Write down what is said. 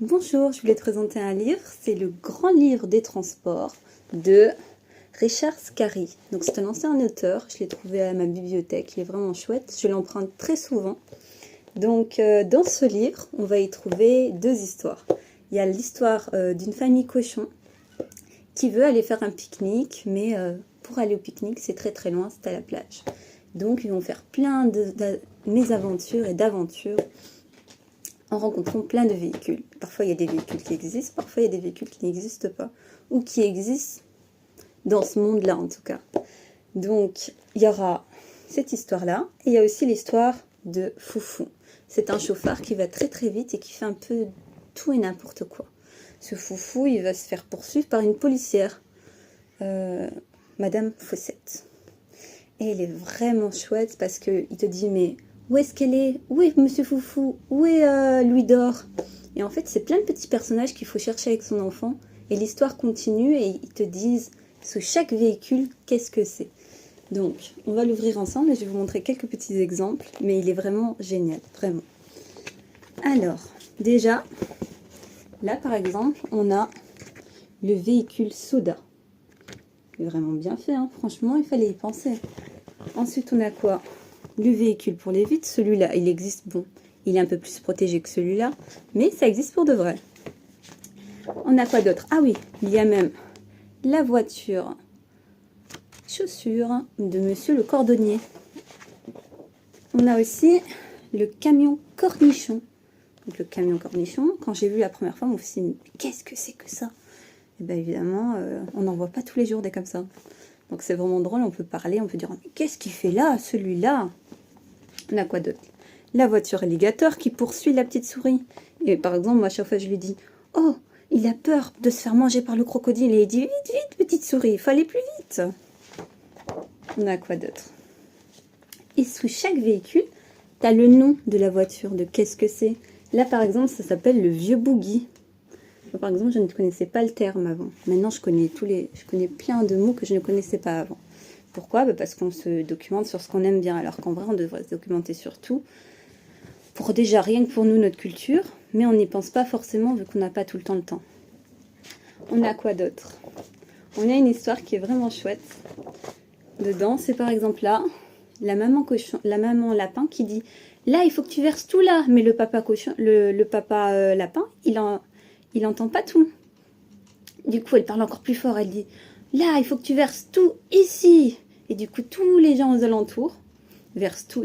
Bonjour, je voulais te présenter un livre, c'est le Grand Livre des Transports de Richard Scarry. Donc c'est un ancien auteur, je l'ai trouvé à ma bibliothèque, il est vraiment chouette, je l'emprunte très souvent. Donc dans ce livre, on va y trouver deux histoires. Il y a l'histoire d'une famille cochon qui veut aller faire un pique-nique, mais pour aller au pique-nique, c'est très très loin, c'est à la plage. Donc ils vont faire plein de mésaventures et d'aventures en rencontrant plein de véhicules. Parfois, il y a des véhicules qui existent, parfois, il y a des véhicules qui n'existent pas, ou qui existent dans ce monde-là, en tout cas. Donc, il y aura cette histoire-là, et il y a aussi l'histoire de Foufou. C'est un chauffard qui va très très vite et qui fait un peu tout et n'importe quoi. Ce Foufou, il va se faire poursuivre par une policière, Madame Fossette. Et elle est vraiment chouette parce qu'il te dit, mais où est-ce qu'elle est? Où est Monsieur Foufou? Où est Louis d'Or? Et en fait, c'est plein de petits personnages qu'il faut chercher avec son enfant. Et l'histoire continue et ils te disent, sous chaque véhicule, qu'est-ce que c'est. Donc, on va l'ouvrir ensemble et je vais vous montrer quelques petits exemples. Mais il est vraiment génial, vraiment. Alors, déjà, là par exemple, on a le véhicule Soda. C'est vraiment bien fait, hein. Franchement, il fallait y penser. Ensuite, on a quoi? Le véhicule pour les vitres, celui-là, il existe, bon, il est un peu plus protégé que celui-là, mais ça existe pour de vrai. On a quoi d'autre? Ah oui, il y a même la voiture chaussure de Monsieur le Cordonnier. On a aussi le camion cornichon. Donc le camion cornichon, quand j'ai vu la première fois, mon fils me dit, qu'est-ce que c'est que ça? Et bien évidemment, on n'en voit pas tous les jours des comme ça. Donc c'est vraiment drôle, on peut parler, on peut dire, mais qu'est-ce qu'il fait là, celui-là? On a quoi d'autre? La voiture alligator qui poursuit la petite souris. Et par exemple, moi, à chaque fois, je lui dis, oh, il a peur de se faire manger par le crocodile. Et il dit, vite, vite, petite souris, il faut aller plus vite. On a quoi d'autre? Et sous chaque véhicule, tu as le nom de la voiture, de qu'est-ce que c'est. Là, par exemple, ça s'appelle le vieux boogie. Par exemple, je ne connaissais pas le terme avant. Maintenant, je connais plein de mots que je ne connaissais pas avant. Pourquoi? Parce qu'on se documente sur ce qu'on aime bien, alors qu'en vrai, on devrait se documenter sur tout. Pour déjà, rien que pour nous, notre culture, mais on n'y pense pas forcément vu qu'on n'a pas tout le temps. On a quoi d'autre? On a une histoire qui est vraiment chouette. Dedans, c'est par exemple là, la maman lapin qui dit, là, il faut que tu verses tout là. Mais le papa lapin, il entend pas tout. Du coup, elle parle encore plus fort. Elle dit, là, il faut que tu verses tout ici. Et du coup, tous les gens aux alentours versent tout